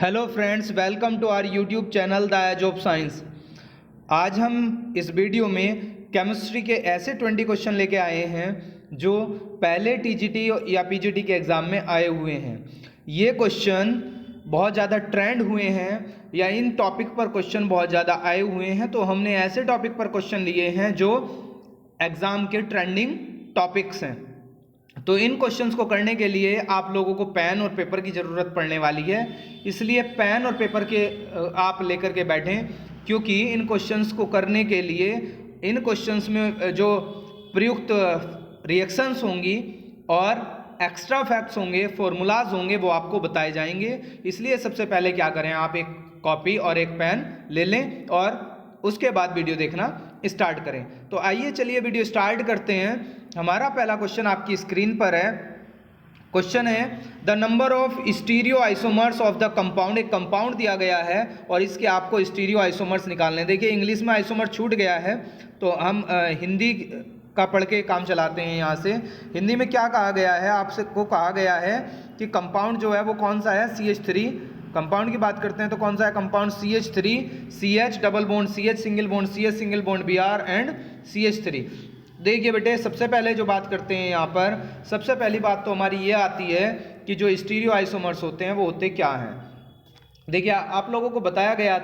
Hello friends, welcome to our YouTube channel the edge of science. आज हम इस video में केमिस्ट्री के ऐसे 20 क्वेश्चन लेके आए हैं जो पहले टीजीटी या पीजीटी के एग्ज़ाम में आए हुए हैं। ये क्वेश्चन बहुत ज़्यादा ट्रेंड हुए हैं या इन टॉपिक पर क्वेश्चन बहुत ज़्यादा आए हुए हैं, तो हमने ऐसे टॉपिक पर क्वेश्चन लिए हैं जो एग्ज़ाम के ट्रेंडिंग टॉपिक्स हैं। तो इन क्वेश्चंस को करने के लिए आप लोगों को पेन और पेपर की ज़रूरत पड़ने वाली है, इसलिए पेन और पेपर के आप लेकर के बैठें, क्योंकि इन क्वेश्चंस को करने के लिए इन क्वेश्चंस में जो प्रयुक्त रिएक्शंस होंगी और एक्स्ट्रा फैक्ट्स होंगे, फॉर्मूलाज होंगे, वो आपको बताए जाएंगे। इसलिए सबसे पहले क्या करें, आप एक कॉपी और एक पेन ले लें और उसके बाद वीडियो देखना स्टार्ट करें। तो आइए चलिए वीडियो स्टार्ट करते हैं। हमारा पहला क्वेश्चन आपकी स्क्रीन पर है। क्वेश्चन है the number of stereo isomers of the compound. एक कंपाउंड दिया गया है और इसके आपको स्टीरियो आइसोमर्स निकालने। देखिए इंग्लिश में आइसोमर छूट गया है, तो हम हिंदी का पढ़ के काम चलाते हैं। यहाँ से हिंदी में क्या कहा गया है, आपसे को कहा गया है कि कंपाउंड जो है वो कौन सा है, CH3। कंपाउंड की बात करते हैं तो कौन सा है compound, CH3, CH double bond CH single bond CH single bond Br and CH3। देखिए बेटे, सबसे पहले जो बात करते हैं यहाँ पर, सबसे पहली बात तो हमारी ये आती है कि जो स्टीरियो आइसोमर्स होते हैं वो होते क्या हैं। देखिए आप लोगों को बताया गया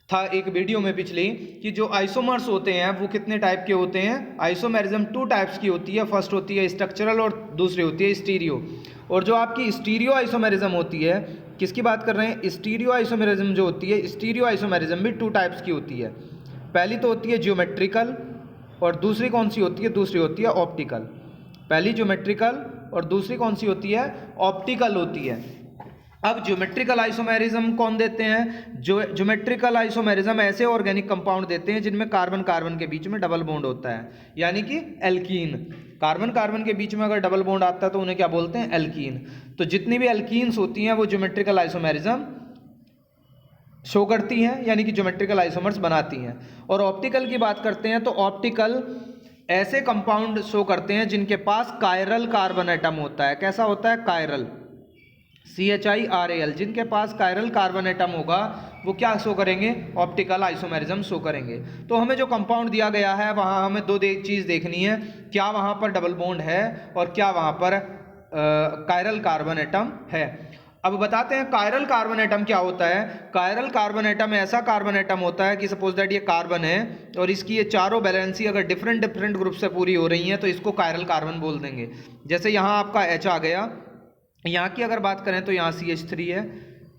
था एक वीडियो में पिछली कि जो आइसोमर्स होते हैं वो कितने टाइप के होते हैं। आइसोमेरिज्म 2 टाइप्स की होती है। फर्स्ट होती है स्ट्रक्चरल और दूसरी होती है स्टीरियो। और जो आपकी स्टीरियो आइसोमेरिज्म होती है, किसकी बात कर रहे हैं, स्टीरियो आइसोमेरिज्म जो होती है, स्टीरियो आइसोमेरिज्म भी 2 टाइप्स की होती है। पहली तो होती है ज्योमेट्रिकल और दूसरी कौन सी होती है, दूसरी होती है ऑप्टिकल। पहली ज्योमेट्रिकल और दूसरी कौन सी होती है, ऑप्टिकल होती है। अब ज्योमेट्रिकल आइसोमेरिज्म कौन देते हैं, जो ज्योमेट्रिकल आइसोमेरिज्म ऐसे ऑर्गेनिक कंपाउंड देते हैं जिनमें कार्बन कार्बन के बीच में डबल बॉन्ड होता है, यानी कि एल्कीन। कार्बन कार्बन के बीच में अगर डबल बॉन्ड आता है तो उन्हें क्या बोलते हैं, एल्कीन। तो जितनी भी एल्कीन्स होती हैं वो ज्योमेट्रिकल आइसोमेरिज्म शो करती हैं, यानी कि ज्योमेट्रिकल आइसोमर्स बनाती हैं। और ऑप्टिकल की बात करते हैं तो ऑप्टिकल ऐसे कंपाउंड शो करते हैं जिनके पास कायरल कार्बन एटम होता है। कैसा होता है, कायरल, CHIRAL। जिनके पास कायरल कार्बन एटम होगा वो क्या शो करेंगे, ऑप्टिकल आइसोमेरिज्म शो करेंगे। तो हमें जो कंपाउंड दिया गया है वहाँ हमें 2 चीज़ देखनी है, क्या वहाँ पर डबल बॉन्ड है और क्या वहाँ पर कायरल कार्बन एटम है। अब बताते हैं कायरल कार्बन एटम क्या होता है। कायरल कार्बन एटम ऐसा कार्बन एटम होता है कि सपोज दैट ये कार्बन है और इसकी ये चारों वैलेंसी अगर डिफरेंट ग्रुप से पूरी हो रही हैं तो इसको कायरल कार्बन बोल देंगे। जैसे यहाँ आपका H आ गया, यहाँ की अगर बात करें तो यहाँ CH3 है,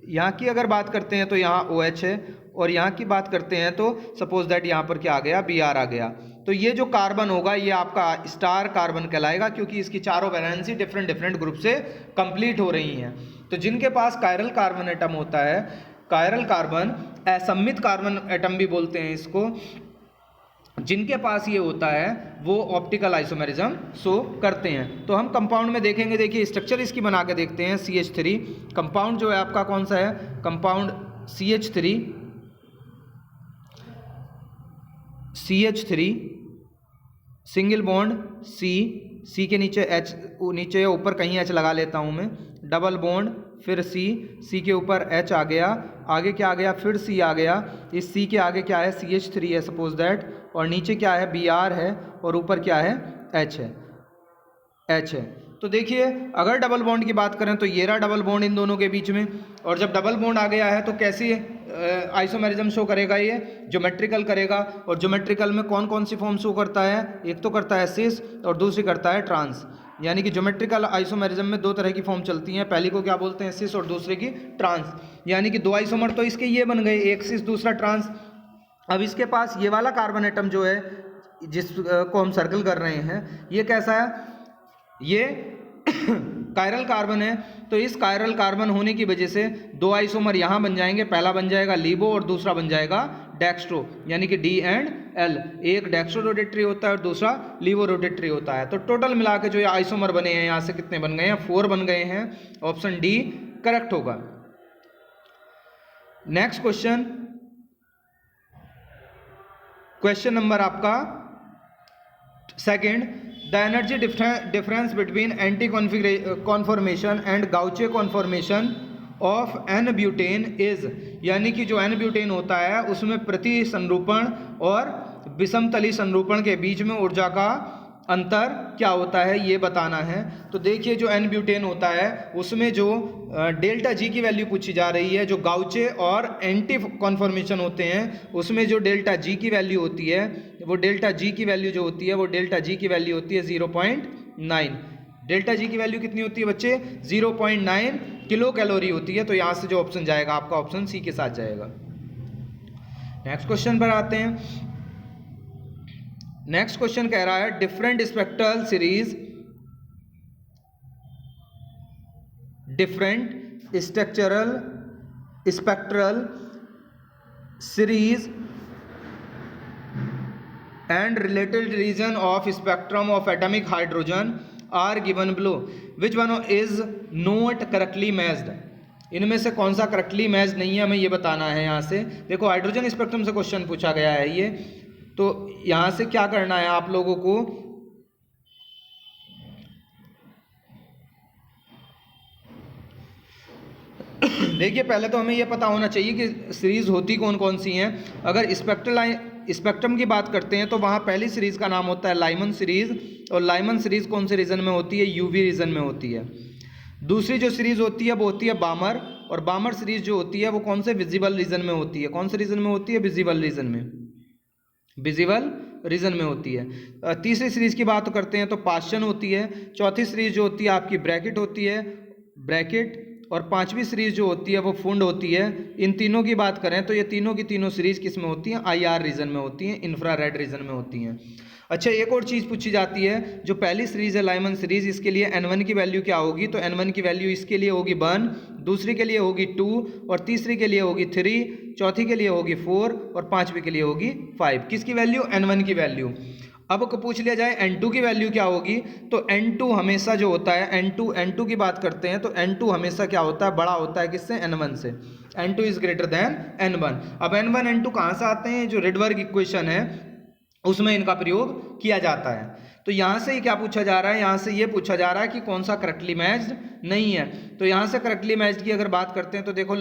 यहाँ की अगर बात करते हैं तो यहाँ OH है, और यहाँ की बात करते हैं तो सपोज दैट यहाँ पर क्या आ गया, Br आ गया। तो ये जो कार्बन होगा ये आपका स्टार कार्बन कहलाएगा, क्योंकि इसकी चारों वैलेंसी डिफरेंट ग्रुप से कंप्लीट हो रही हैं। तो जिनके पास कायरल कार्बन एटम होता है, कायरल कार्बन, असम्मित कार्बन एटम भी बोलते हैं इसको, जिनके पास ये होता है वो ऑप्टिकल आइसोमेरिज्म शो करते हैं। तो हम कंपाउंड में देखेंगे, देखिए स्ट्रक्चर इसकी बना के देखते हैं। CH3 कंपाउंड जो है आपका कौन सा है, compound CH3 single bond C के नीचे H, नीचे या ऊपर कहीं H लगा लेता हूँ मैं, डबल बॉन्ड, फिर C के ऊपर H आ गया, आगे क्या आ गया, फिर C आ गया, इस C के आगे क्या है, CH3 है सपोज दैट, और नीचे क्या है, Br है, और ऊपर क्या है, H है। तो देखिए अगर डबल बॉन्ड की बात करें तो ये रहा डबल बॉन्ड इन दोनों के बीच में, और जब डबल बॉन्ड आ गया है तो कैसी आइसोमेरिज्म शो करेगा, ये ज्योमेट्रिकल करेगा। और ज्योमेट्रिकल में कौन कौन सी फॉर्म शो करता है, एक तो करता है सिस और दूसरी करता है ट्रांस। यानी कि ज्योमेट्रिकल आइसोमेरिज्म में 2 तरह की फॉर्म चलती हैं, पहली को क्या बोलते हैं, सिस, और दूसरे की ट्रांस। यानी कि 2 आइसोमर तो इसके ये बन गए, एक सिस दूसरा ट्रांस। अब इसके पास ये वाला कार्बन एटम जो है जिसको हम सर्कल कर रहे हैं, ये कैसा है, ये कायरल कार्बन है। तो इस कायरल कार्बन होने की वजह से 2 आइसोमर यहाँ बन जाएंगे, पहला बन जाएगा लिबो और दूसरा बन जाएगा डेक्स्ट्रो, यानी कि D एंड L। एक डेक्स्ट्रो रोटेटरी होता है और दूसरा लिबो रोटेटरी होता है। तो टोटल मिला के जो ये आइसोमर बने हैं यहाँ से कितने बन गए हैं, 4 बन गए हैं। ऑप्शन D करेक्ट होगा। नेक्स्ट क्वेश्चन नंबर आपका second, the energy difference between anti conformation and gauche conformation of n butane is, यानी कि जो एन ब्यूटेन होता है उसमें प्रति संरूपण और विषमतली संरूपण के बीच में ऊर्जा का अंतर क्या होता है ये बताना है। तो देखिए जो एन ब्यूटेन होता है उसमें जो डेल्टा जी की वैल्यू पूछी जा रही है, जो गाउचे और एंटी कॉन्फॉर्मेशन होते हैं उसमें जो डेल्टा जी की वैल्यू होती है, वो डेल्टा जी की वैल्यू जो होती है वो डेल्टा जी की वैल्यू होती है 0.9। डेल्टा जी की वैल्यू कितनी होती है बच्चे? 0.9 किलो कैलोरी होती है। तो यहाँ से जो ऑप्शन जाएगा आपका ऑप्शन सी के साथ जाएगा। नेक्स्ट क्वेश्चन पर आते हैं। नेक्स्ट क्वेश्चन कह रहा है different spectral series, different spectral series and related region of spectrum of atomic hydrogen are given below. Which one is not correctly matched? इनमें से कौन सा करेक्टली मैच नहीं है हमें ये बताना है। यहाँ से देखो हाइड्रोजन स्पेक्ट्रम से क्वेश्चन पूछा गया है ये, तो यहाँ से क्या करना है आप लोगों को, देखिए पहले तो हमें ये पता होना चाहिए कि सीरीज होती कौन कौन सी हैं। अगर स्पेक्ट्रम की बात करते हैं तो वहाँ पहली सीरीज़ का नाम होता है लाइमन सीरीज़, और लाइमन सीरीज़ कौन से रीजन में होती है? यूवी रीजन में होती है। दूसरी जो सीरीज़ होती है वो होती है बामर, और बामर सीरीज़ जो होती है वो कौन से? विजिबल रीजन में होती है। कौन से रीजन में होती है? विजिबल रीजन में, विजिबल रीजन में होती है। तीसरी सीरीज़ की बात करते हैं तो पाश्चन होती है। चौथी सीरीज़ जो होती है आपकी ब्रैकेट होती है, ब्रैकेट। और पांचवी सीरीज़ जो होती है वो फुंड होती है। इन तीनों की बात करें तो ये तीनों की तीनों सीरीज़ किस में होती हैं? IR रीजन में होती हैं, इंफ्रारेड रीजन में होती हैं। अच्छा एक और चीज़ पूछी जाती है, जो पहली सीरीज़ है लाइमन सीरीज़, इसके लिए N1 की वैल्यू क्या होगी? तो N1 की वैल्यू इसके लिए होगी 1, दूसरी के लिए होगी 2, और तीसरी के लिए होगी 3, चौथी के लिए होगी 4, और पाँचवीं के लिए होगी 5। किसकी वैल्यू? N1 की वैल्यू। अब को पूछ लिया जाए N2 की वैल्यू क्या होगी, तो N2 हमेशा जो होता है N2 की बात करते हैं तो N2 हमेशा क्या होता है? बड़ा होता है किससे? N1 से। N2 is greater than N1। अब N1 N2 कहाँ से आते हैं? जो रेडबर्ग इक्वेशन है उसमें इनका प्रयोग किया जाता है। तो यहाँ से क्या पूछा जा रहा है? यहाँ से ये पूछा जा रहा है कि कौन सा करेक्टली मैच्ड नहीं है। तो यहाँ से करेक्टली मैच्ड की अगर बात करते हैं तो देखो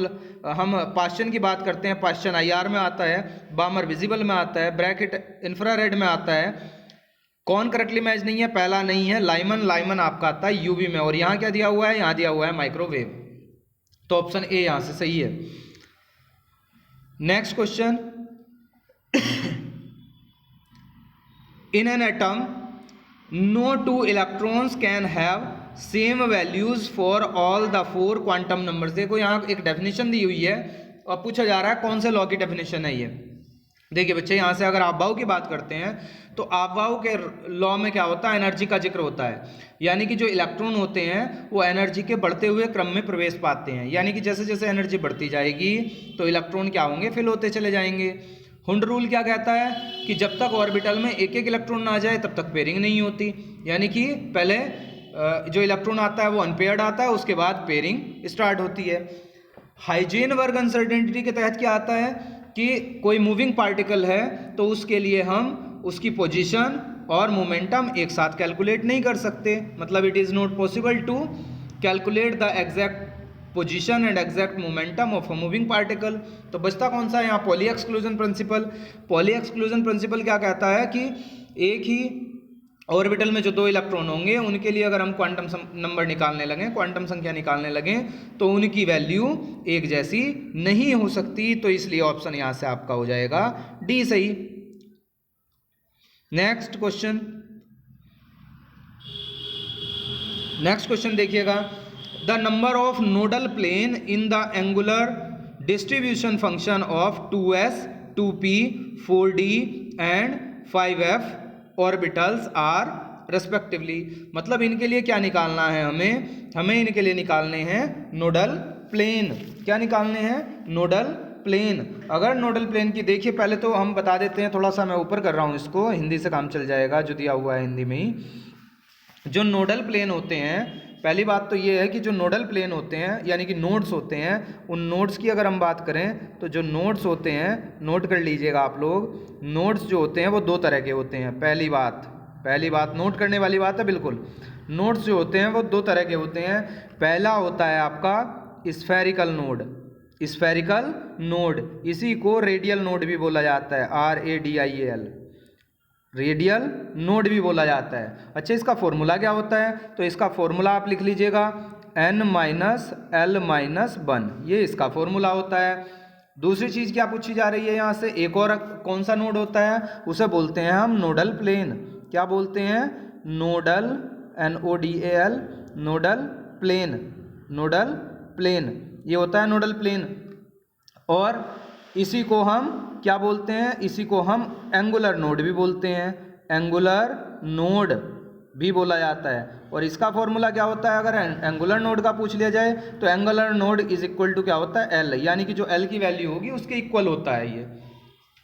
हम पाश्चन की बात करते हैं, पाश्चन IR में आता है, बामर विजिबल में आता है, ब्रैकेट इंफ्रारेड में आता है। कौन करेक्टली मैच नहीं है? पहला नहीं है लाइमन आपका आता है यूवी में, और यहाँ क्या दिया हुआ है? यहाँ दिया हुआ है माइक्रोवेव। तो ऑप्शन ए यहाँ से सही है। Next question, in an atom no two electrons can have same values for all the 4 quantum numbers. देखो यहाँ एक डेफिनेशन दी हुई है और पूछा जा रहा है कौन से लॉ की डेफिनेशन है ये। देखिए बच्चे यहाँ से अगर आपबाउ की बात करते हैं तो आपबाउ के लॉ में क्या होता है? एनर्जी का जिक्र होता है, यानी कि जो इलेक्ट्रॉन होते हैं वो एनर्जी के बढ़ते हुए क्रम में प्रवेश पाते हैं, यानी कि जैसे जैसे एनर्जी बढ़ती जाएगी तो इलेक्ट्रॉन क्या होंगे? फिल होते चले जाएंगे। हुंड रूल क्या कहता है कि जब तक ऑर्बिटल में एक एक इलेक्ट्रॉन ना आ जाए तब तक पेयरिंग नहीं होती, यानी कि पहले जो इलेक्ट्रॉन आता है वो अनपेयर्ड आता है, उसके बाद पेयरिंग स्टार्ट होती है। हाइजेनबर्ग अनसर्टेनिटी के तहत क्या आता है कि कोई मूविंग पार्टिकल है तो उसके लिए हम उसकी पोजीशन और मोमेंटम एक साथ कैलकुलेट नहीं कर सकते, मतलब it is not possible to calculate the exact position and exact momentum of a moving particle. तो बचता कौन सा है यहाँ? Pauli exclusion principle. Pauli exclusion principle क्या कहता है कि एक ही ऑर्बिटल में जो 2 इलेक्ट्रॉन होंगे उनके लिए अगर हम क्वांटम नंबर निकालने लगें, क्वांटम संख्या निकालने लगें, तो उनकी वैल्यू एक जैसी नहीं हो सकती। तो इसलिए ऑप्शन यहाँ से आपका हो जाएगा डी सही। नेक्स्ट क्वेश्चन देखिएगा, the number of nodal plane in the angular distribution function of 2s 2p 4d and 5f orbitals are respectively. मतलब इनके लिए क्या निकालना है हमें इनके लिए निकालने हैं नोडल प्लेन। क्या निकालने हैं? Nodal plane. अगर नोडल प्लेन की देखिए पहले तो हम बता देते हैं, थोड़ा सा मैं ऊपर कर रहा हूँ इसको, हिंदी से काम चल जाएगा जो दिया हुआ है हिंदी में ही। जो नोडल प्लेन होते हैं, पहली बात तो ये है कि जो नोडल प्लेन होते हैं यानी कि नोड्स होते हैं, उन नोड्स की अगर हम बात करें तो जो नोड्स होते हैं, नोट कर लीजिएगा आप लोग, नोड्स जो होते हैं वो 2 तरह के होते हैं। पहली बात नोट करने वाली बात है बिल्कुल। नोड्स जो होते हैं वो 2 तरह के होते हैं। पहला होता है आपका स्फेरिकल नोड, स्फेरिकल नोड, इसी को रेडियल नोड भी बोला जाता है, RADIAL, रेडियल नोड भी बोला जाता है। अच्छा, इसका फॉर्मूला क्या होता है? तो इसका फॉर्मूला आप लिख लीजिएगा n-l-1, ये इसका फॉर्मूला होता है। दूसरी चीज़ क्या पूछी जा रही है यहाँ से, एक और कौन सा नोड होता है, उसे बोलते हैं हम नोडल प्लेन। क्या बोलते हैं? Nodal, NODAL, nodal plane, nodal plane, ये होता है नोडल प्लेन। और इसी को हम क्या बोलते हैं? इसी को हम एंगुलर नोड भी बोलते हैं, एंगुलर नोड भी बोला जाता है। और इसका फॉर्मूला क्या होता है? अगर एंगुलर नोड का पूछ लिया जाए तो angular node is equal to क्या होता है? L, यानी कि जो L की वैल्यू होगी उसके इक्वल होता है ये,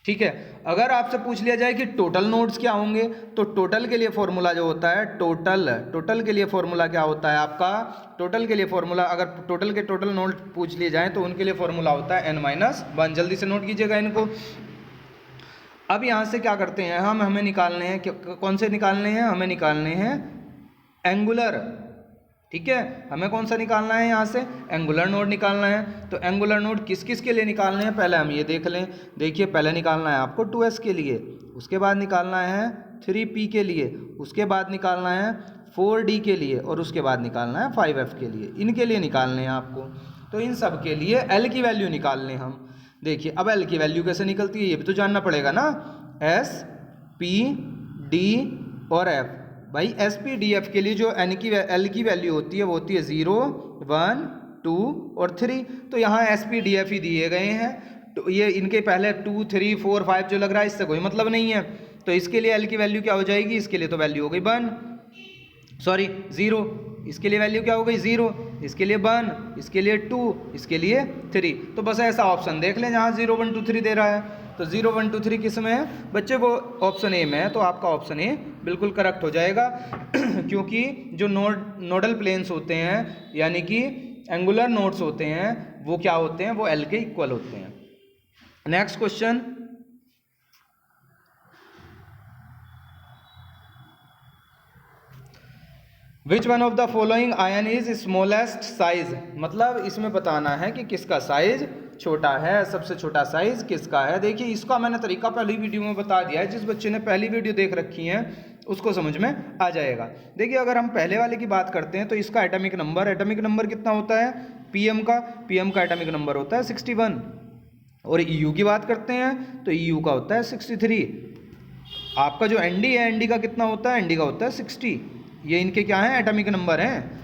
ठीक है। अगर आपसे पूछ लिया जाए कि टोटल नोड्स क्या होंगे, तो टोटल के लिए फॉर्मूला जो होता है, टोटल के लिए फॉर्मूला क्या होता है आपका? टोटल के लिए फॉर्मूला, अगर टोटल के टोटल नोड पूछ लिए जाएं तो उनके लिए फॉर्मूला होता है n-1। जल्दी से नोट कीजिएगा इनको। अब यहाँ से क्या करते हैं हम, हमें निकालने हैं, कौन से निकालने हैं? हमें निकालने हैं एंगुलर, ठीक है। हमें कौन सा निकालना है? यहाँ से एंगुलर नोड निकालना है। तो एंगुलर नोड किस किस के लिए निकालने हैं पहले हम ये देख लें। देखिए, पहले निकालना है आपको 2s के लिए, उसके बाद निकालना है 3p के लिए, उसके बाद निकालना है 4d के लिए, और उसके बाद निकालना है 5f के लिए। इनके लिए निकालने हैं आपको। तो इन सब के लिए l की वैल्यू निकाल लें हम। देखिए, अब l की वैल्यू कैसे निकलती है ये भी तो जानना पड़ेगा ना। S, P, D और F। भाई S, P, D, F के लिए जो L की वैल्यू होती है वो होती है 0, 1, 2 और 3। तो यहाँ S, P, D, F ही दिए गए हैं, तो ये इनके पहले 2, 3, 4, 5 जो लग रहा है इससे कोई मतलब नहीं है। तो इसके लिए L की वैल्यू क्या हो जाएगी? इसके लिए तो वैल्यू हो गई 0, इसके लिए वैल्यू क्या हो गई? 0, इसके लिए 1, इसके लिए 2, इसके लिए 3। तो बस ऐसा ऑप्शन देख लें जहाँ 0, 1, 2, 3 दे रहा है। तो 0, 1, 2, 3 किस में है बच्चे? वो ऑप्शन ए में है। तो आपका ऑप्शन ए बिल्कुल करेक्ट हो जाएगा क्योंकि जो नोडल प्लेन्स होते हैं, यानी कि एंगुलर नोड्स होते हैं, वो क्या होते हैं? वो L के इक्वल होते हैं। Next question, which one of the following ion is smallest size, मतलब इसमें बताना है कि किसका साइज छोटा है, सबसे छोटा साइज किसका है। देखिए, इसका मैंने तरीका पहली वीडियो में बता दिया है, जिस बच्चे ने पहली वीडियो देख रखी है उसको समझ में आ जाएगा। देखिए, अगर हम पहले वाले की बात करते हैं तो इसका एटॉमिक नंबर कितना होता है? पीएम का एटॉमिक नंबर होता है 61। और EU की बात करते हैं तो EU का होता है 63। आपका जो ND है, ND का कितना होता है? ND का होता है 60। ये इनके क्या हैं? एटॉमिक नंबर हैं।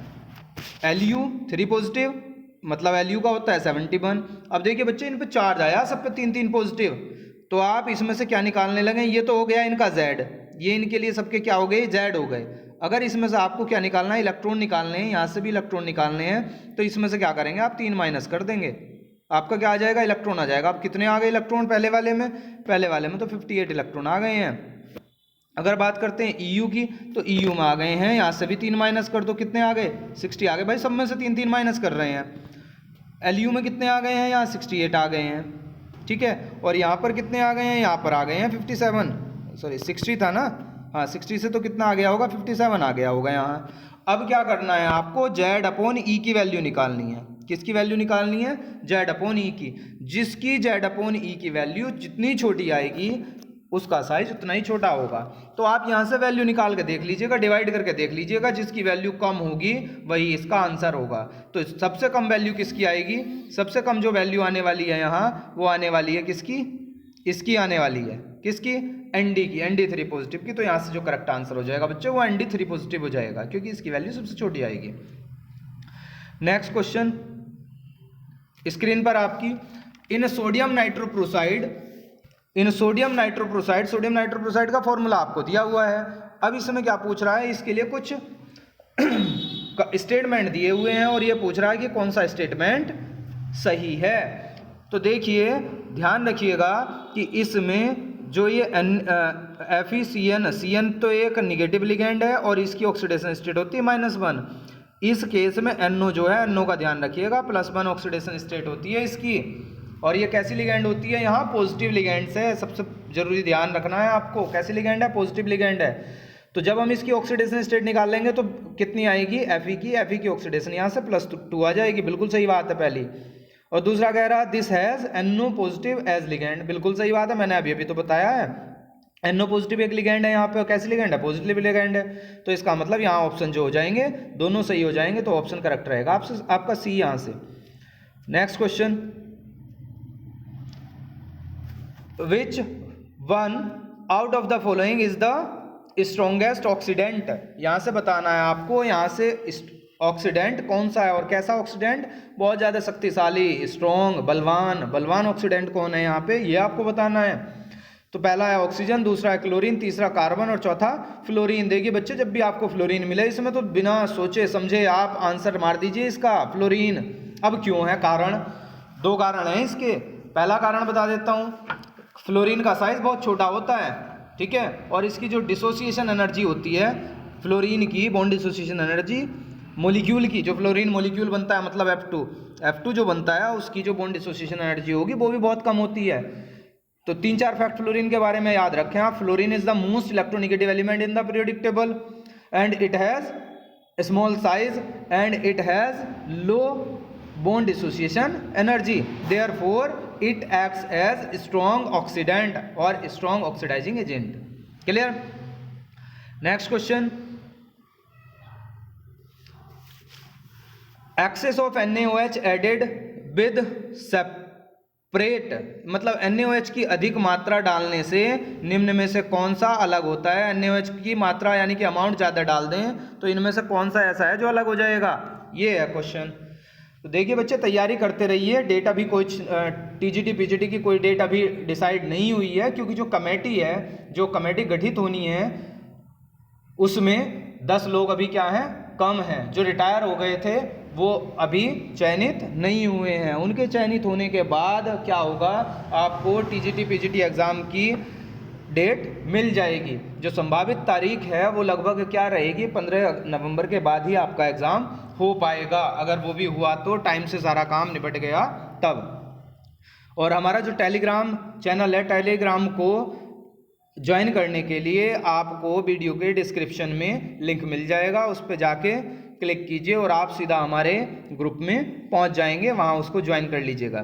LU 3 पॉजिटिव, मतलब LU का होता है 71। अब देखिए बच्चे, इन पे चार्ज आया सब पे 3 पॉजिटिव, तो आप इसमें से क्या निकालने लगे? ये तो हो गया इनका Z, ये इनके लिए सबके क्या हो गए? Z हो गए। अगर इसमें से आपको क्या निकालना है? इलेक्ट्रॉन निकालने हैं, यहाँ से भी इलेक्ट्रॉन निकालने हैं। तो इसमें से क्या करेंगे आप? 3 माइनस कर देंगे, आपका क्या आ जाएगा? इलेक्ट्रॉन आ जाएगा। अब कितने आ गए इलेक्ट्रॉन पहले वाले में? पहले वाले में तो 58 इलेक्ट्रॉन आ गए हैं। अगर बात करते हैं EU की, तो EU में आ गए हैं, यहाँ से भी 3 माइनस कर दो, कितने आ गए? 60 आ गए। भाई सब में से 3 माइनस कर रहे हैं। LU में कितने आ गए हैं? यहाँ 68 आ गए हैं, ठीक है। और यहाँ पर कितने आ गए हैं? यहाँ पर आ गए हैं 57, सॉरी 60 था ना, हाँ 60 से तो कितना आ गया होगा? 57 आ गया होगा यहाँ। अब क्या करना है आपको? Z/E की वैल्यू निकालनी है। किसकी वैल्यू निकालनी है? Z/E की। जिसकी Z/E की वैल्यू जितनी छोटी आएगी उसका साइज उतना ही छोटा होगा। तो आप यहाँ से वैल्यू निकाल के देख लीजिएगा, डिवाइड करके देख लीजिएगा, जिसकी वैल्यू कम होगी वही इसका आंसर होगा। तो सबसे कम वैल्यू किसकी आएगी? सबसे कम जो वैल्यू आने वाली है यहाँ, वो आने वाली है किसकी? इसकी आने वाली है, किसकी? ND की, ND3 पॉजिटिव की। तो यहाँ से जो करेक्ट आंसर हो जाएगा बच्चे, वो ND3 पॉजिटिव हो जाएगा, क्योंकि इसकी वैल्यू सबसे छोटी आएगी। नेक्स्ट क्वेश्चन स्क्रीन पर आपकी, इन सोडियम नाइट्रोप्रोसाइड का फॉर्मूला आपको दिया हुआ है। अब इसमें क्या पूछ रहा है? इसके लिए कुछ स्टेटमेंट दिए हुए हैं और ये पूछ रहा है कि कौन सा स्टेटमेंट सही है। तो देखिए, ध्यान रखिएगा कि इसमें जो ये FeCN तो एक निगेटिव लिगेंड है और इसकी ऑक्सीडेशन स्टेट होती है -1। इस केस में NO जो है, NO का ध्यान रखिएगा, +1 ऑक्सीडेशन स्टेट होती है इसकी। और ये कैसी लिगेंड होती है? यहाँ पॉजिटिव लिगेंड से, सबसे जरूरी ध्यान रखना है आपको। कैसी लिगेंड है? पॉजिटिव लिगेंड है। तो जब हम इसकी ऑक्सीडेशन स्टेट निकाल लेंगे तो कितनी आएगी, Fe की ऑक्सीडेशन यहाँ से +2 आ जाएगी। बिल्कुल सही बात है पहली। और दूसरा कह रहा है this has NO positive as ligand. बिल्कुल सही बात है, मैंने अभी तो बताया है NO पॉजिटिव एक लिगेंड है यहाँ पे। कैसी लिगेंड है, पॉजिटिव लिगेंड है। तो इसका मतलब यहाँ ऑप्शन जो हो जाएंगे दोनों सही हो जाएंगे, तो ऑप्शन करेक्ट रहेगा आपका सी यहाँ से। Next question, which one out of the following is the strongest oxidant. यहाँ से बताना है आपको, यहाँ से ऑक्सीडेंट कौन सा है और कैसा ऑक्सीडेंट, बहुत ज़्यादा शक्तिशाली, स्ट्रॉन्ग, बलवान ऑक्सीडेंट कौन है यहाँ पे, ये आपको बताना है। तो पहला है ऑक्सीजन, दूसरा है क्लोरीन, तीसरा कार्बन और चौथा फ्लोरीन। देखिए बच्चे, जब भी आपको फ्लोरीन मिले इसमें तो बिना सोचे समझे आप आंसर मार दीजिए इसका, फ्लोरीन। अब क्यों है कारण, दो कारण हैं इसके। पहला कारण बता देता हूँ, फ्लोरीन का साइज बहुत छोटा होता है, ठीक है, और इसकी जो डिसोसिएशन एनर्जी होती है फ्लोरीन की, बॉन्ड डिसोसिएशन एनर्जी मोलिक्यूल की, जो फ्लोरीन मोलिक्यूल बनता है मतलब F2 जो बनता है उसकी जो बॉन्ड डिसोसिएशन एनर्जी होगी वो भी बहुत कम होती है। तो 3-4 फैक्ट फ्लोरीन के बारे में याद रखें आप। Fluorine is the most electronegative element in the periodic table and it has small size and it has low bond dissociation energy, therefore it acts as strong oxidant और strong oxidising agent. Clear. Next question, excess of NaOH added with separate, मतलब NaOH की अधिक मात्रा डालने से निम्न में से कौन सा अलग होता है। NaOH की मात्रा यानी कि अमाउंट ज़्यादा डाल दें तो इनमें से कौन सा ऐसा है जो अलग हो जाएगा, ये है क्वेश्चन। तो देखिए बच्चे, तैयारी करते रहिए। डेट अभी कोई TGT PGT की कोई डेट अभी डिसाइड नहीं हुई है, क्योंकि जो कमेटी है, जो कमेटी गठित होनी है उसमें 10 लोग अभी क्या हैं, कम हैं। जो रिटायर हो गए थे वो अभी चयनित नहीं हुए हैं। उनके चयनित होने के बाद क्या होगा, आपको TGT PGT एग्ज़ाम की डेट मिल जाएगी। जो संभावित तारीख है वो लगभग क्या रहेगी, 15 नवंबर के बाद ही आपका एग्ज़ाम हो पाएगा। अगर वो भी हुआ तो टाइम से सारा काम निपट गया तब। और हमारा जो टेलीग्राम चैनल है, टेलीग्राम को ज्वाइन करने के लिए आपको वीडियो के डिस्क्रिप्शन में लिंक मिल जाएगा, उस पर जाके क्लिक कीजिए और आप सीधा हमारे ग्रुप में पहुंच जाएंगे, वहां उसको ज्वाइन कर लीजिएगा।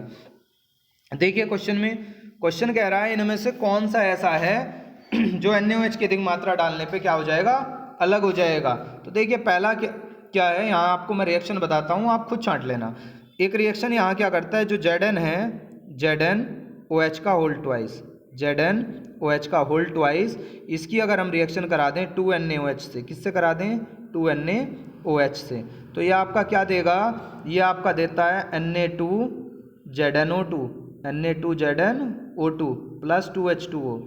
देखिए क्वेश्चन में, क्वेश्चन कह रहा है इनमें से कौन सा ऐसा है जो NaOH की अधिक मात्रा डालने पे क्या हो जाएगा, अलग हो जाएगा। तो देखिए पहला क्या है, यहाँ आपको मैं रिएक्शन बताता हूँ, आप खुद छांट लेना। एक रिएक्शन यहाँ क्या करता है, जो Zn है, ZnOH का होल ट्वाइस, ZnOH का होल ट्वाइस, इसकी अगर हम रिएक्शन करा दें 2NaOH से, किससे करा दें, 2NaOH से, तो ये आपका क्या देगा, ये आपका देता है Na2ZnO2, Na2ZnO2 plus 2H2O।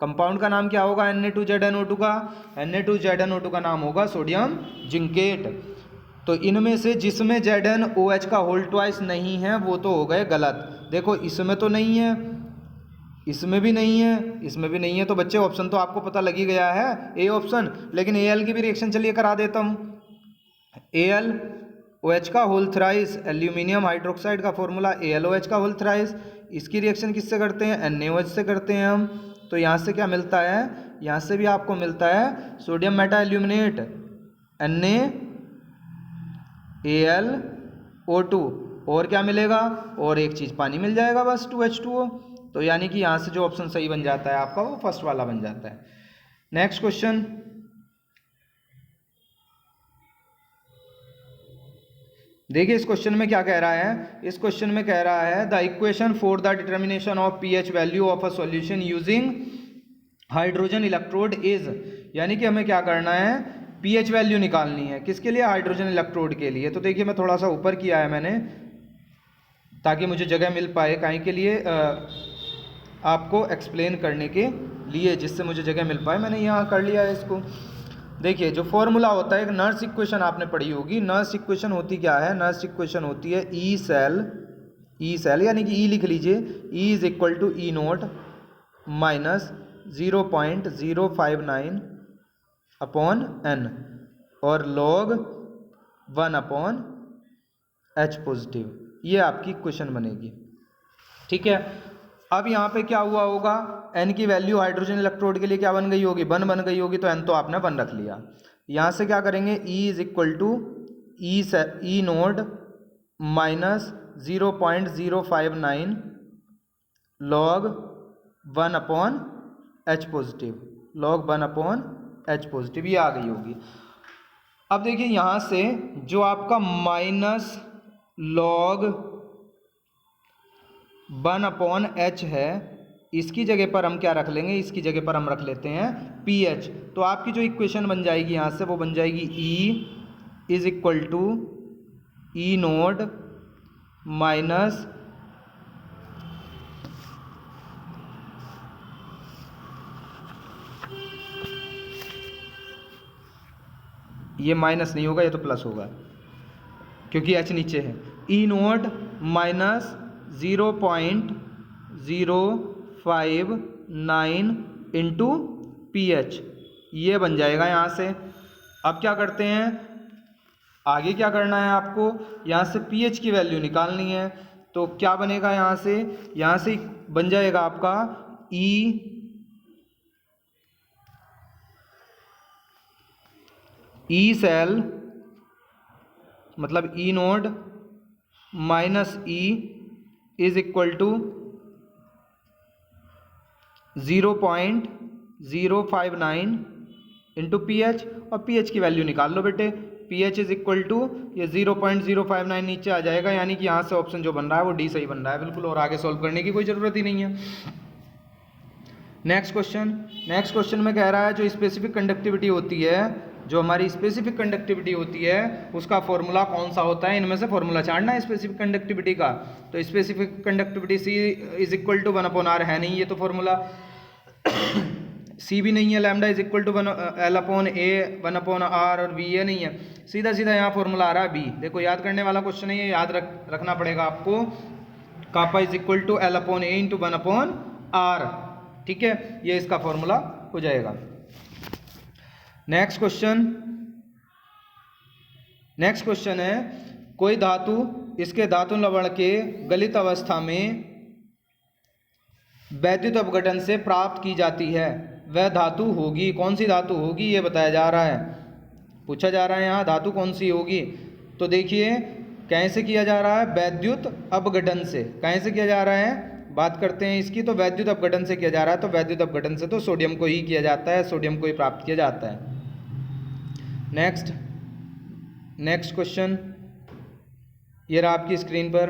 Compound का नाम क्या होगा Na2ZnO2 का, Na2ZnO2 का नाम होगा सोडियम जिंकेट। तो इनमें से जिसमें ZnOH का होल ट्वाइस नहीं है वो तो हो गए गलत। देखो इसमें तो नहीं है, इसमें भी नहीं है, इसमें भी नहीं है, तो बच्चे ऑप्शन तो आपको पता लग ही गया है, ए ऑप्शन। लेकिन Al की भी रिएक्शन चलिए करा देता हूँ। AlOH का होल थ्राइस, एल्यूमिनियम हाइड्रोक्साइड का फॉर्मूला AlOH का होल थ्राइस, इसकी रिएक्शन किससे करते हैं, NaOH से करते हैं हम। तो यहाँ से क्या मिलता है, यहाँ से भी आपको मिलता है सोडियम मेटा एल्यूमिनेट NaAlO2, और क्या मिलेगा, और एक चीज़ पानी मिल जाएगा बस 2H2O। तो यानी कि यहाँ से जो ऑप्शन सही बन जाता है आपका वो फर्स्ट वाला बन जाता है। नेक्स्ट क्वेश्चन, देखिए इस क्वेश्चन में क्या कह रहा है, इस क्वेश्चन में कह रहा है the equation for the determination of pH value of a solution using hydrogen electrode is, यानी कि हमें क्या करना है, pH वैल्यू निकालनी है, किसके लिए, हाइड्रोजन इलेक्ट्रोड के लिए। तो देखिए मैं थोड़ा सा ऊपर किया है मैंने, ताकि मुझे जगह मिल पाए, काहे के लिए, आपको एक्सप्लेन करने के लिए, जिससे मुझे जगह मिल पाए, मैंने यहाँ कर लिया है इसको। देखिए जो फॉर्मूला होता है, एक नर्स इक्वेशन आपने पढ़ी होगी। नर्स इक्वेशन होती क्या है, नर्स इक्वेशन होती है ई सेल यानी कि ई लिख लीजिए, E is equal to E naught minus 0.059 upon n और log 1 अपॉन H पॉजिटिव, ये आपकी इक्वेशन बनेगी, ठीक है। अब यहाँ पे क्या हुआ होगा, n की वैल्यू हाइड्रोजन इलेक्ट्रोड के लिए क्या बन गई होगी, 1 बन गई होगी, तो n तो आपने 1 रख लिया। यहाँ से क्या करेंगे, E is equal to E naught minus 0.059 log 1 upon H positive, log 1 upon H positive, ये आ गई होगी। अब देखिए यहाँ से जो आपका माइनस log 1 अपॉन H है, इसकी जगह पर हम क्या रख लेंगे, इसकी जगह पर हम रख लेते हैं pH। तो आपकी जो इक्वेशन बन जाएगी यहाँ से वो बन जाएगी E is equal to E naught minus ये माइनस नहीं होगा, ये तो प्लस होगा क्योंकि H नीचे है, ई नोड माइनस 0.059 इंटू pH, ये बन जाएगा यहाँ से। अब क्या करते हैं, आगे क्या करना है आपको, यहाँ से pH की वैल्यू निकालनी है। तो क्या बनेगा यहाँ से बन जाएगा आपका ई सेल मतलब E naught minus E is equal to 0.059 into pH, और pH की वैल्यू निकाल लो बेटे। pH इज इक्वल टू ये 0.059 नीचे आ जाएगा, यानी कि यहाँ से ऑप्शन जो बन रहा है वो डी सही बन रहा है बिल्कुल, और आगे सॉल्व करने की कोई ज़रूरत ही नहीं है। नेक्स्ट क्वेश्चन में कह रहा है जो स्पेसिफिक कंडक्टिविटी होती है, जो हमारी स्पेसिफिक कंडक्टिविटी होती है उसका फॉर्मूला कौन सा होता है, इनमें से फॉर्मूला छाड़ना है स्पेसिफिक कंडक्टिविटी का। तो specific conductivity C is equal to 1 upon R है नहीं, ये तो फॉर्मूला C भी नहीं है, lambda is equal to L upon A 1 upon R, और V ये नहीं है, सीधा सीधा यहाँ फॉर्मूला आ रहा है B। देखो याद करने वाला क्वेश्चन है ये, याद रखना पड़ेगा आपको, kappa is equal to L upon A into 1 upon R, ठीक है, ये इसका फॉर्मूला हो जाएगा। नेक्स्ट क्वेश्चन है कोई धातु इसके धातु लवण के गलित अवस्था में वैद्युत अपघटन से प्राप्त की जाती है, वह धातु होगी, कौन सी धातु होगी ये बताया जा रहा है, पूछा जा रहा है यहाँ धातु कौन सी होगी। तो देखिए कैसे किया जा रहा है, वैद्युत अपघटन से, कैसे किया जा रहा है, बात करते हैं इसकी, तो वैद्युत अपघटन से किया जा रहा है, तो वैद्युत अपघटन से तो सोडियम को ही किया जाता है, सोडियम को ही प्राप्त किया जाता है। नेक्स्ट क्वेश्चन ये रहा आपकी स्क्रीन पर,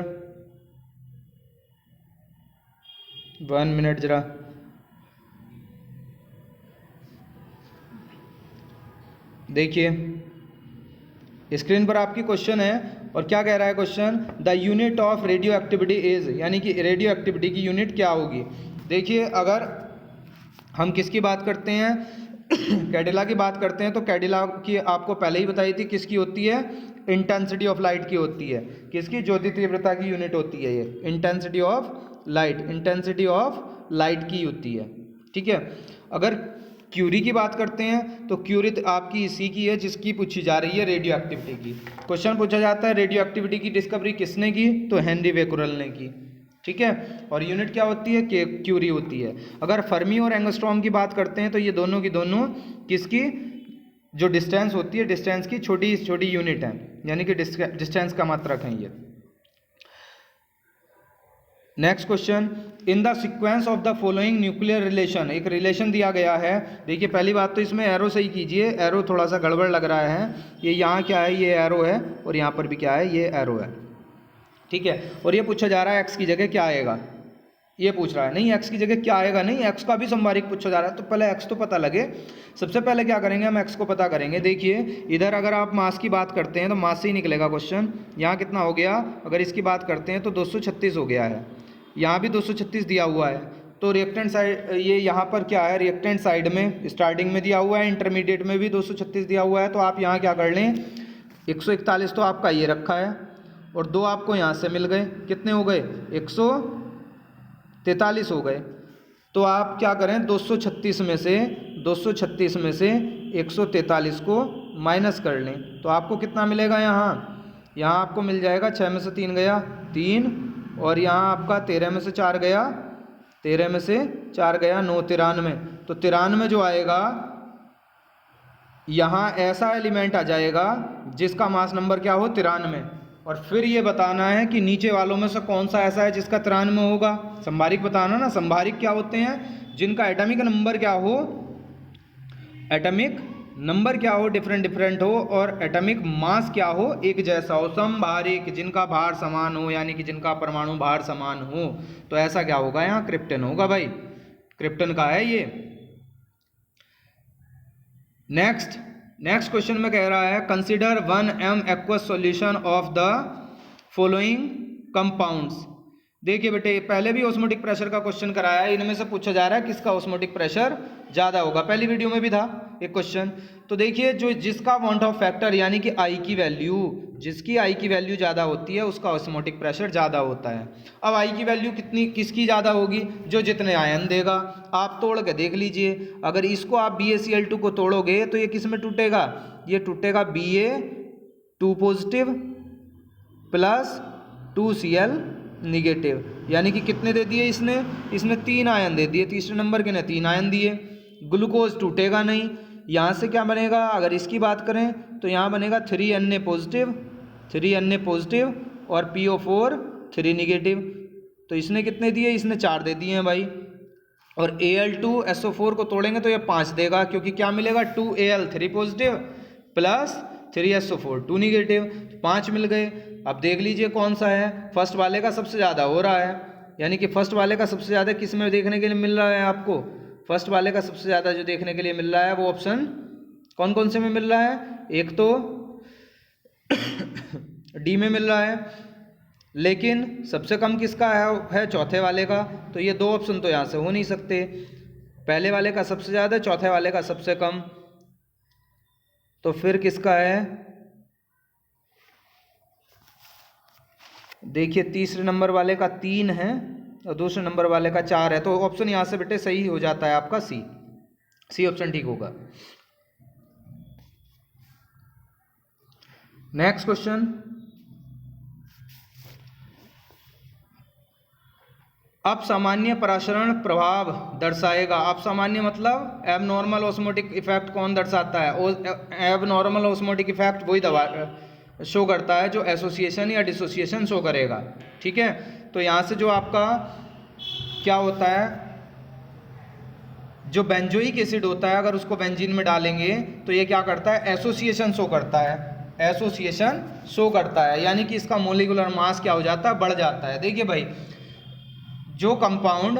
1 मिनट जरा, देखिए स्क्रीन पर आपकी क्वेश्चन है, और क्या कह रहा है question, the unit of radio activity is, यानी कि रेडियो एक्टिविटी की यूनिट क्या होगी। देखिए अगर हम किसकी बात करते हैं, कैडिला की बात करते हैं, तो कैडिला की आपको पहले ही बताई थी किसकी होती है, इंटेंसिटी ऑफ लाइट की होती है, किसकी, ज्योति तीव्रता की यूनिट होती है ये, इंटेंसिटी ऑफ लाइट की होती है, ठीक है। अगर क्यूरी की बात करते हैं तो क्यूरी आपकी इसी की है जिसकी पूछी जा रही है रेडियो एक्टिविटी की। क्वेश्चन पूछा जाता है रेडियो एक्टिविटी की डिस्कवरी किसने की, तो हेनरी बेकुरल ने की, ठीक है, और यूनिट क्या होती है, क्यूरी होती है। अगर फर्मी और एंगस्ट्रॉम की बात करते हैं तो ये दोनों की दोनों किसकी, जो डिस्टेंस होती है, डिस्टेंस की छोटी छोटी यूनिट है, यानी कि डिस्टेंस का मात्रक है ये। Next question, in the sequence of the following nuclear relation, एक रिलेशन दिया गया है। देखिए पहली बात तो इसमें एरो सही कीजिए, एरो थोड़ा सा गड़बड़ लग रहा है, ये यहाँ क्या है, ये एरो है, और यहाँ पर भी क्या है, ये एरो है, ठीक है। और ये पूछा जा रहा है एक्स की जगह क्या आएगा, ये पूछ रहा है, नहीं एक्स की जगह क्या आएगा, नहीं एक्स का भी संभारिक पूछा जा रहा है, तो पहले एक्स तो पता लगे। सबसे पहले क्या करेंगे, हम एक्स को पता करेंगे। देखिए इधर अगर आप मास की बात करते हैं तो मास से ही निकलेगा क्वेश्चन, यहाँ कितना हो गया, अगर इसकी बात करते हैं तो 236 हो गया है, यहाँ भी 236 दिया हुआ है, तो रिएक्टेंट साइड ये यहाँ पर क्या है, रिएक्टेंट साइड में स्टार्टिंग में दिया हुआ है, इंटरमीडिएट में भी 236 दिया हुआ है, तो आप यहाँ क्या कर लें, 141 तो आपका ये रखा है, और 2 आपको यहाँ से मिल गए, कितने हो गए, 143 हो गए। तो आप क्या करें, 236 में से 143 को माइनस कर लें, तो आपको कितना मिलेगा, यहाँ आपको मिल जाएगा 6 में से 3 गया 3, और यहाँ आपका 13 में से 4 गया 13 में से 4 गया 9, 93। तो 93 जो आएगा, यहाँ ऐसा एलिमेंट आ जाएगा जिसका मास नंबर क्या हो 93, और फिर ये बताना है कि नीचे वालों में से कौन सा ऐसा है जिसका 93 होगा। संभारिक बताना ना। संभारिक क्या होते हैं? जिनका एटॉमिक नंबर क्या हो, एटॉमिक नंबर क्या हो डिफरेंट डिफरेंट हो, और एटॉमिक मास क्या हो एक जैसा हो। संभारिक जिनका भार समान हो, यानी कि जिनका परमाणु भार समान हो। तो ऐसा क्या होगा? यहाँ क्रिप्टन होगा भाई, क्रिप्टन का है ये। नेक्स्ट क्वेश्चन में कह रहा है consider 1m aqueous solution of the following compounds. देखिए बेटे, पहले भी ऑस्मोटिक प्रेशर का क्वेश्चन कराया है, इनमें से पूछा जा रहा है किसका ऑस्मोटिक प्रेशर ज़्यादा होगा। पहली वीडियो में भी था एक क्वेश्चन। तो देखिए, जो जिसका वांट ऑफ फैक्टर यानी कि आई की वैल्यू, जिसकी आई की वैल्यू ज़्यादा होती है उसका ऑस्मोटिक प्रेशर ज़्यादा होता है। अब आई की वैल्यू कितनी किसकी ज़्यादा होगी? जो जितने आयन देगा। आप तोड़ के देख लीजिए, अगर इसको आप BaCl2 को तोड़ोगे तो ये किस में टूटेगा? ये टूटेगा Ba2 positive plus 2Cl negative. यानी कि कितने दे दिए इसने 3 आयन दे दिए। तीसरे नंबर के ने 3 आयन दिए। ग्लूकोज टूटेगा नहीं। यहाँ से क्या बनेगा? अगर इसकी बात करें तो यहाँ बनेगा 3Na पॉजिटिव और PO4 3 निगेटिव। तो इसने कितने दिए? इसने 4 दे दिए हैं भाई। और Al2SO4 को तोड़ेंगे तो ये 5 देगा, क्योंकि क्या मिलेगा? 2Al 3 positive plus 3SO4 2 negative, 5 मिल गए। अब देख लीजिए कौन सा है। फर्स्ट वाले का सबसे ज़्यादा हो रहा है, यानी कि फर्स्ट वाले का सबसे ज़्यादा किस में देखने के लिए मिल रहा है आपको? फर्स्ट वाले का सबसे ज़्यादा जो देखने के लिए मिल रहा है वो ऑप्शन कौन कौन से में मिल रहा है? एक तो डी में मिल रहा है, लेकिन सबसे कम किसका है? चौथे वाले का। तो ये 2 ऑप्शन तो यहाँ से हो नहीं सकते। पहले वाले का सबसे ज़्यादा, चौथे वाले का सबसे कम। तो फिर किसका है? देखिए, तीसरे नंबर वाले का 3 है और दूसरे नंबर वाले का 4 है। तो ऑप्शन यहाँ से बेटे सही हो जाता है आपका सी ऑप्शन ठीक होगा। नेक्स्ट क्वेश्चन, अब सामान्य परासरण प्रभाव दर्शाएगा। अब सामान्य मतलब एबनॉर्मल ऑस्मोटिक इफेक्ट कौन दर्शाता है? एबनॉर्मल ऑस्मोटिक इफेक्ट वही दवा शो करता है जो एसोसिएशन या डिसोसिएशन शो करेगा। ठीक है, तो यहाँ से जो आपका क्या होता है, जो बेंजोइक एसिड होता है अगर उसको बेंजीन में डालेंगे तो ये क्या करता है? एसोसिएशन शो करता है, एसोसिएशन शो करता है, यानी कि इसका मोलिकुलर मास क्या हो जाता है? बढ़ जाता है। देखिए भाई, जो कंपाउंड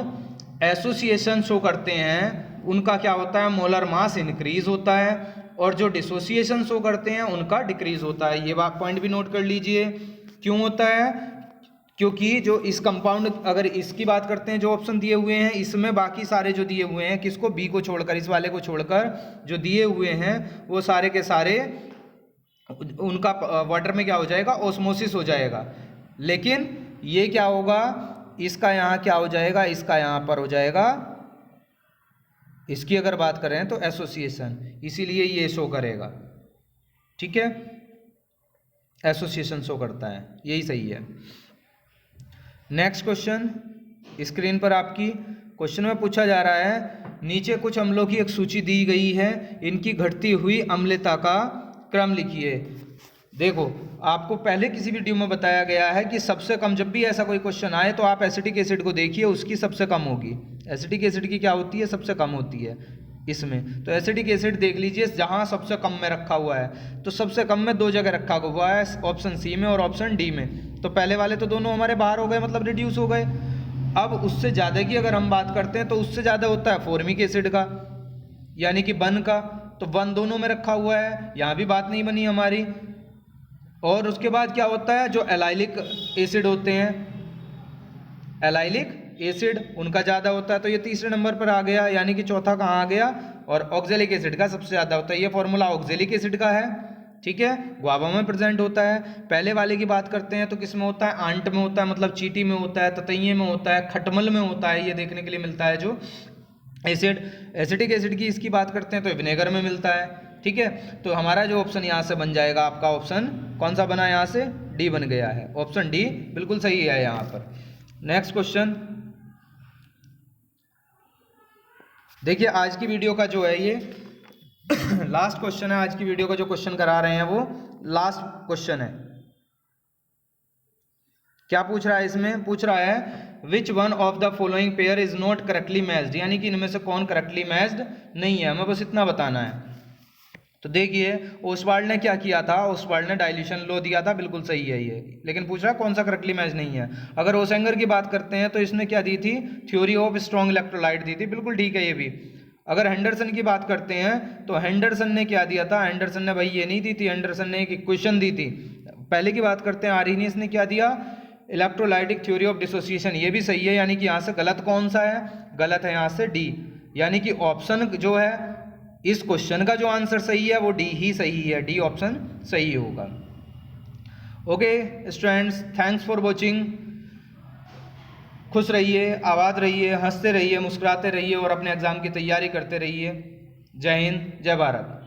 एसोसिएशन शो करते हैं उनका क्या होता है? मोलर मास इंक्रीज होता है, और जो डिसोसिएशन शो करते हैं उनका डिक्रीज होता है। ये बात पॉइंट भी नोट कर लीजिए। क्यों होता है? क्योंकि जो इस कंपाउंड, अगर इसकी बात करते हैं जो ऑप्शन दिए हुए हैं इसमें, बाकी सारे जो दिए हुए हैं किसको? बी को छोड़कर, इस वाले को छोड़कर जो दिए हुए हैं वो सारे के सारे उनका वाटर में क्या हो जाएगा? ऑस्मोसिस हो जाएगा। लेकिन ये क्या होगा? इसका यहाँ क्या हो जाएगा? इसका यहाँ पर हो जाएगा, इसकी अगर बात करें तो एसोसिएशन, इसीलिए ये शो करेगा। ठीक है, एसोसिएशन शो करता है, यही सही है। नेक्स्ट क्वेश्चन स्क्रीन पर आपकी क्वेश्चन में पूछा जा रहा है, नीचे कुछ अम्लों की एक सूची दी गई है, इनकी घटती हुई अम्लता का क्रम लिखिए। देखो, आपको पहले किसी वीडियो में बताया गया है कि सबसे कम, जब भी ऐसा कोई क्वेश्चन आए तो आप एसिटिक एसिड को देखिए, उसकी सबसे कम होगी। एसिटिक एसिड की क्या होती है? सबसे कम होती है इसमें। तो एसिटिक एसिड देख लीजिए जहाँ सबसे कम में रखा हुआ है, तो सबसे कम में 2 जगह रखा हुआ है, ऑप्शन सी में और ऑप्शन डी में। तो पहले वाले तो दोनों हमारे बाहर हो गए, मतलब रिड्यूस हो गए। अब उससे ज़्यादा की अगर हम बात करते हैं तो उससे ज़्यादा होता है फॉर्मिक एसिड का, यानी कि 1 का। तो 1 दोनों में रखा हुआ है, यहाँ भी बात नहीं बनी हमारी। और उसके बाद क्या होता है? जो एलाइलिक एसिड होते हैं, एलाइलिक एसिड उनका ज़्यादा होता है। तो ये तीसरे नंबर पर आ गया, यानी कि चौथा कहाँ आ गया? और ऑक्जेलिक एसिड का सबसे ज़्यादा होता है। ये फॉर्मूला ऑक्जेलिक एसिड का है। ठीक है, गुआवा में प्रेजेंट होता है। पहले वाले की बात करते हैं तो किस में होता है? आंट में होता है, मतलब चींटी में होता है, ततैये में होता है, खटमल में होता है, ये देखने के लिए मिलता है जो एसिड। एसिटिक एसिड की इसकी बात करते हैं तो विनेगर में मिलता है। ठीक है, तो हमारा जो ऑप्शन यहाँ से बन जाएगा, आपका ऑप्शन कौन सा बना? यहाँ से डी बन गया है। ऑप्शन डी बिल्कुल सही है यहाँ पर। नेक्स्ट क्वेश्चन, देखिए आज की वीडियो का जो है ये लास्ट क्वेश्चन है। आज की वीडियो का जो क्वेश्चन करा रहे हैं वो लास्ट क्वेश्चन है। क्या पूछ रहा है इसमें? पूछ रहा है which one of the following pair is not correctly matched, यानी कि इनमें से कौन करेक्टली मैच्ड नहीं है, हमें बस इतना बताना है। तो देखिए ओसवाल्ड ने क्या किया था, ओसवाल्ड ने डाइल्यूशन लॉ दिया था, बिल्कुल सही है ये, लेकिन पूछ रहा है कौन सा करेक्टली मैच नहीं है। अगर ओसेंगर की बात करते हैं तो इसने क्या दी थी, थ्योरी ऑफ स्ट्रॉन्ग इलेक्ट्रोलाइट दी थी, बिल्कुल ठीक है ये भी। अगर हेंडरसन की बात करते हैं तो हेंडरसन ने क्या दिया था, हेंडरसन ने भाई ये नहीं दी थी, हेंडरसन ने एक इक्वेशन दी थी। पहले की बात करते हैं आर्हेनियस ने क्या दिया, इलेक्ट्रोलाइटिक थ्योरी ऑफ डिसोसिएशन, ये भी सही है, यानी कि यहाँ से गलत कौन सा है, गलत है यहाँ से डी, यानी कि ऑप्शन जो है इस क्वेश्चन का जो आंसर सही है वो डी ही सही है, डी ऑप्शन सही होगा। Okay students, thanks for watching. खुश रहिए, आबाद रहिए, हंसते रहिए, मुस्कुराते रहिए और अपने एग्जाम की तैयारी करते रहिए। जय हिंद, जय भारत।